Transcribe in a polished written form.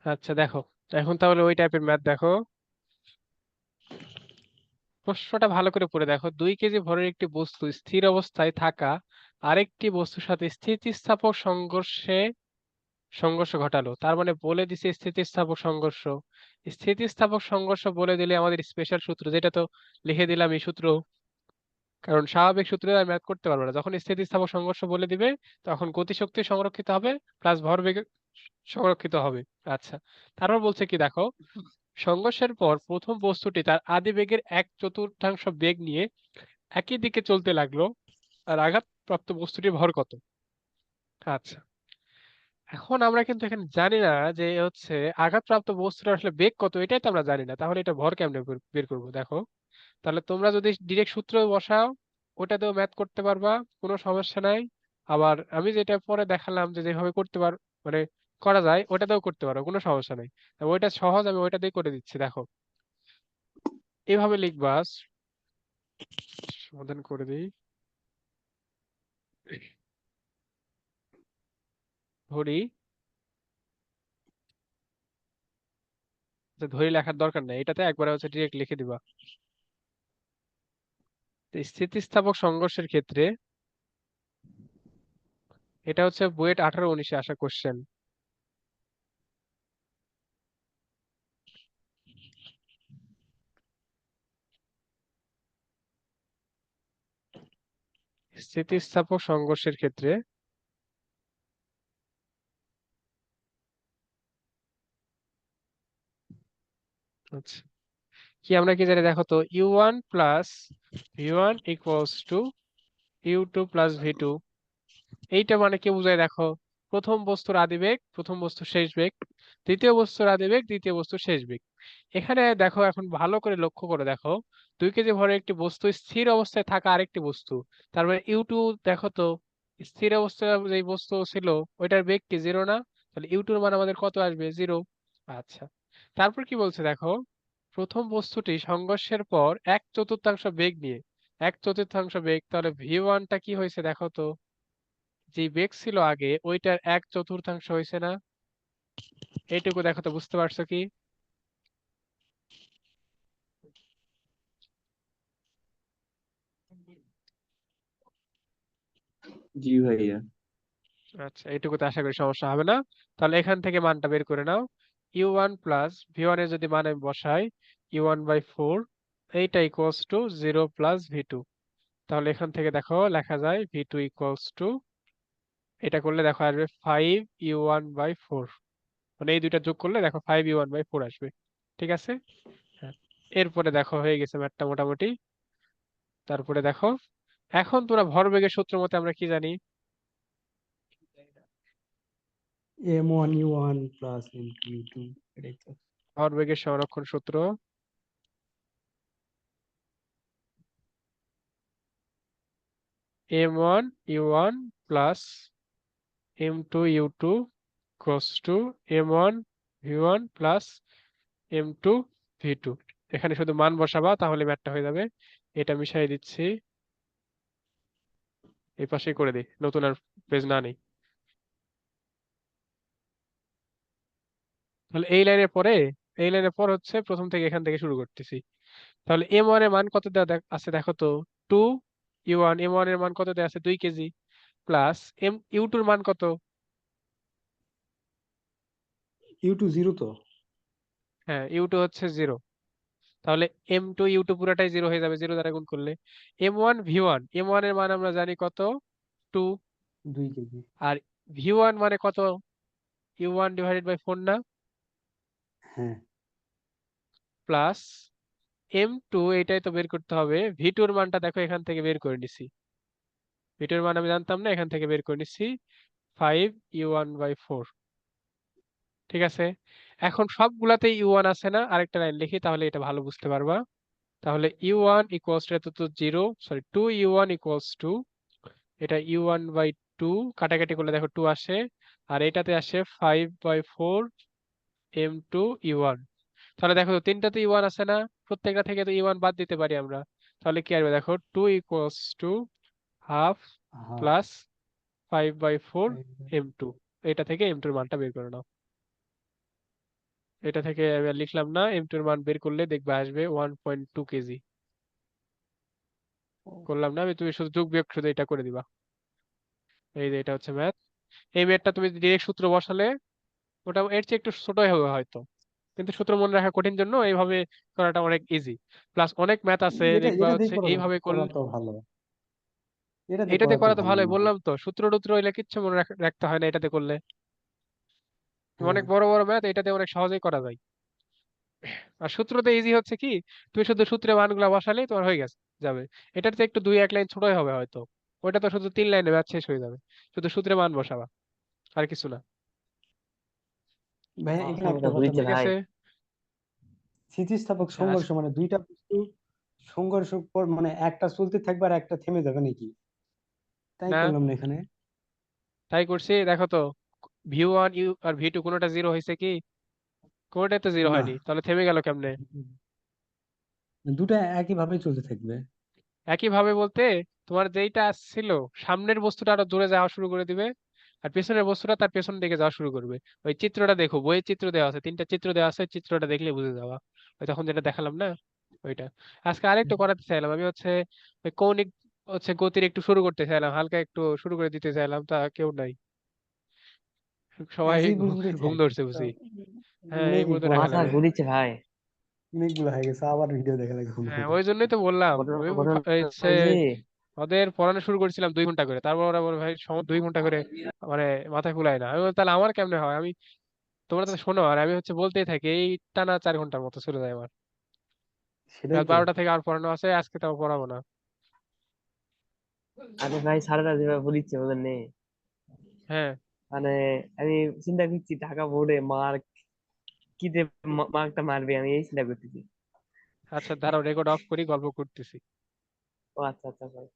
আচ্ছা দেখো, এখন তাহলে ওই টাইপের ম্যাথ দেখো। প্রশ্নটা ভালো করে পড়ে দেখো। 2 কেজি ভরের একটি বস্তু স্থির অবস্থায় থাকা আরেকটি বস্তুর সাথে স্থিতিস্থাপক সংঘর্ষ ঘটালো। তার মানে বলে দিছে স্থিতিস্থাপক সংঘর্ষ। স্থিতিস্থাপক সংঘর্ষ বলে দিলে আমাদের স্পেশাল সূত্র, যেটা তো লিখে দিলাম এই সূত্র। কারণ স্বাভাবিক সূত্রে আর ম্যাথ করতে পারবো না। যখন স্থিতিস্থাপক সংঘর্ষ বলে দিবে তখন গতিশক্তি সংরক্ষিত হবে প্লাস ভরবেগ সংরক্ষিত হবে। আচ্ছা, তারপর বলছে কি দেখো, সংঘর্ষের পর প্রথম বস্তুটি তার আদি বেগের 1/4 বেগ নিয়ে একই দিকে চলতে লাগলো, আর আঘাতপ্রাপ্ত বস্তুটির ভর কত? আচ্ছা, এখন আমরা কিন্তু এখানে জানি না যে হচ্ছে আঘাতপ্রাপ্ত বস্তুর আসলে বেগ কত, এটাই তো আমরা জানি না। তাহলে এটা ভর কেমনে বের করবো দেখো। তাহলে তোমরা যদি ডিরেক্ট সূত্র বসাও ওটাতেও ম্যাথ করতে পারবা, কোনো সমস্যা নাই। আবার আমি যেটা পরে দেখালাম যে যেভাবে করতে মানে করা যায় ওটাতেও করতে পারো, কোনো সমস্যা নাই। তবে ওইটা সহজ, আমি ওইটা দিয়ে করে দিচ্ছি দেখো। এভাবে লিখবা, সমাধান করে দিই। ধরি, যে ধরি লেখার দরকার নেই, এটাতে একবারে হচ্ছে ডিরেক্ট লিখে দিবা। তো স্থিতিস্থাপক সংঘর্ষের ক্ষেত্রে এটা হচ্ছে বুয়েট 18-19-এ আসা কোশ্চেন। স্থিতিস্থাপক সংঘর্ষের ক্ষেত্রে আচ্ছা, কি আমরা কি জানি দেখো তো, u1 plus v1 equals to u2 plus v2। এইটা মানে কি বোঝায় দেখো, প্রথম বস্তুর আদিবেগ প্রথম বস্তুর শেষ বেগ, দ্বিতীয় বস্তুর আদিবেগ দ্বিতীয় বস্তুর শেষ বেগ। এখানে দেখো, এখন ভালো করে লক্ষ্য করে দেখো, 2 কেজি ভরের একটি বস্তু স্থির অবস্থায় থাকা আরেকটি বস্তু, তার মানে ইউ টু। দেখো তো, স্থির অবস্থায় যে বস্তু ছিল ওইটার বেগ কি জিরো না? তাহলে ইউ টুর মান আমাদের কত আসবে? জিরো। আচ্ছা, তারপর কি বলছে দেখো, প্রথম বস্তুটি সংঘর্ষের পর 1/4 বেগ নিয়ে 1/4 বেগ, তাহলে ভি ওয়ানটা কি হয়েছে দেখো তো, যে বেগ ছিল আগে ওইটার 1/4 হয়েছে না? এইটুকু দেখো তো, বুঝতে পারছো কি? জি ভাইয়া। আচ্ছা, এইটুকুতে আশা করি সমস্যা হবে না। তাহলে এখান থেকে মানটা বের করে নাও। u1 প্লাস v1 এর যদি মান আমি বসাই, u1/4, এইটা ইকুয়ালস টু 0 প্লাস v2। তাহলে এখান থেকে দেখো লেখা যায় v2 ইকুয়ালস টু, এটা করলে দেখো আসবে 5u1/4। মানে এই দুইটা যোগ করলে দেখো 5u1/4 আসবে। ঠিক আছে। হ্যাঁ, এরপরে দেখো হয়ে গেছে ম্যাথটা মোটামুটি। তারপরে দেখো, এখন তোমরা ভরবেগের সূত্র মতে আমরা কি জানি? m1u1 প্লাস m2u2, এটাই তো। ভরবেগের সংরক্ষণ সূত্র, m1u1 plus m2u2 cross two m1v1 plus m2v2। এখানে শুধু মান বসাবা তাহলে ম্যাথটা হয়ে যাবে। এটা মিশিয়ে দিচ্ছি, এই পাশেই করে দিই, নতুন আর পেজ না নেই। তাহলে এই লাইনের পর হচ্ছে প্রথম থেকে এখান থেকে শুরু করতেছি। তাহলে m1 এর মান কত দেওয়া আছে দেখো তো, 2u1। m1 এর মান কত দেওয়া আছে? 2 কেজি। প্লাস ইউ2 এর মান কত? u2 জিরো তো। হ্যাঁ, ইউ2 হচ্ছে 0। তাহলে m2u2 পুরাটাই 0 হয়ে যাবে 0 দ্বারা গুণ করলে। m1v1 এর মান আমরা জানি কত? 2। 2 কেজি। আর v1 মানে কত? u1/4 না? হ্যাঁ। প্লাস m2, এটাই তো বের করতে হবে। v2 এর মানটা দেখো এখান থেকে বের করে নিছি, v2 এর মান আমি জানতাম না, এখান থেকে বের করে নিছি 5u1/4। ঠিক আছে। এখন সবগুলাতেই u1 আছে না? আরেকটা লাইন লিখি তাহলে এটা ভালো বুঝতে পারবা। তাহলে u1 ইকুয়ালস টু, এত তো zero, sorry 2u1 equals to, এটা u1/2, কাটাকাটি করলে দেখো 2 আসে, আর এটাতে আসে 5/4 m2u1। তাহলে দেখো তো তিনটাতে ইউ1 আছে না? প্রত্যেকটা থেকে তো ইউ1 বাদ দিতে পারি আমরা। তাহলে কি আসবে দেখো, 2 equals to half half. Plus 5/4 m2। এটা থেকে m2 এর মানটা বের করে নাও। এটা থেকে আমি আর লিখলাম না, m2 এর মান বের করলে দেখবে আসবে 1.2 কেজি। করলাম না আমি, তুমি শুধু যোগ বিয়োগ শুধু এটা করে দিবা। এই যে এটা হচ্ছে ম্যাথ। এই ম্যাথটা তুমি ডিরেক্ট সূত্র বসালে ওটা এর চেয়ে একটু ছোটই হবে হয়তো, কিন্তু সূত্র মনে রাখা কঠিন জন্য এইভাবে করাটা অনেক ইজি। প্লাস অনেক ম্যাথ আছে এটা দেখবা এটা দিয়ে হচ্ছে করা এইভাবে করা করলে। তো ভালো, এটা দিয়ে এটাতে করা তো করা তো ভালো ভালোই, মনে হয়। বললাম তো সূত্র টুত্র হইলে কিচ্ছু মনে রাখতে হয় না এটাতে করলে। হ্যাঁ অনেক বড় বড় ম্যাথ এটাতে অনেক সহজেই করা যায়। আর সূত্রতে ইজি হচ্ছে কি, তুমি শুধু সূত্রের মানগুলো বসালেই তোমার হয়ে গেছে যাবে। এটাতে একটু দুই এক লাইন ছোটই হবে হয়তো, ওইটা তো শুধু 3 লাইনে ম্যাথ শেষ হয়ে যাবে, শুধু সূত্রে মান বসাবা আর কিছু না। ভাইয়া, এখানে মাথা একটা ব্যথা কথা ঘুরিচ্ছে ঠিক বলি, ভাই। আছে। স্থিতিস্থাপক আচ্ছা সংঘর্ষ মানে দুইটা বস্তু সংঘর্ষ পর মানে একটা চলতে থাকবে আর একটা থেমে যাবে নাকি? তাই না, করলাম না এখানে। তাই করছি দেখো তো, v1 ইউ আর v2 কোনোটা জিরো হয়েছে কি? কোনোটাই তো জিরো না, হয়নি, তাহলে থেমে গেল কেমনে? দুটা একই ভাবে চলতে থাকবে। একই ভাবে বলতে, তোমার যেইটা ছিল সামনের বস্তুটা আরো দূরে যাওয়া শুরু করে দিবে, আর পেছনের বস্তুটা তার পেছন দিকে যাওয়া শুরু করবে। ওই চিত্রটা দেখো, বইয়ের চিত্র দেওয়া আছে, 3টা চিত্র দেওয়া আছে, চিত্রটা দেখলে বুঝে যাওয়া। ওই তখন যেটা দেখালাম না ওইটা। আজকে আরেকটু করাতে চাইলাম আমি হচ্ছে, ওই কৌণিক হচ্ছে গতির একটু শুরু করতে চাইলাম, হালকা একটু শুরু করে দিতে চাইলাম, তা কেউ নাই, সবাই আজ এই পর্যন্তই ঘুম থাক। ধরছে তো বুঝি। হ্যাঁ এই মেবি পর্যন্ত পরে রাখা মাথা যাবে। ঘুরিচ্ছে ভাই। অনেকগুলো হয়ে গেছে, আবার ভিডিও দেখা লাগবে মনে হ্যাঁ হয়। ওই জন্যই তো বললাম, ঘটনা আমি ঘটনা হচ্ছে যে ওদের পড়ানো শুরু করেছিলাম 2 ঘন্টা করে, তারপর ওরা বলে ভাই 2 ঘন্টা করে মানে মাথা কুলায় না। আমি বলি, তাহলে আমার কেমনে হয়? আমি, তোমরা তো শোনো আর আমি হচ্ছে বলতেই থাকি, এই টানা 4 ঘন্টার মতো চলে যায় আমার। সেটাই রাত তো। 12টা থেকে আর পড়ানো আছে, আজকে তাও পড়াবো না। আরে ভাই সারাটা যেভাবে ঘুরিচ্ছে ওদের নেই। হ্যাঁ মানে আমি চিন্তা করছি ঢাকা বোর্ডে মার্ক কি যে মার্কটা মারবে আমি এই চিন্তা করতেছি। আচ্ছা দাঁড়াও, রেকর্ড অফ করি, গল্প করতেছি। ও আচ্ছা আচ্ছা ভাই।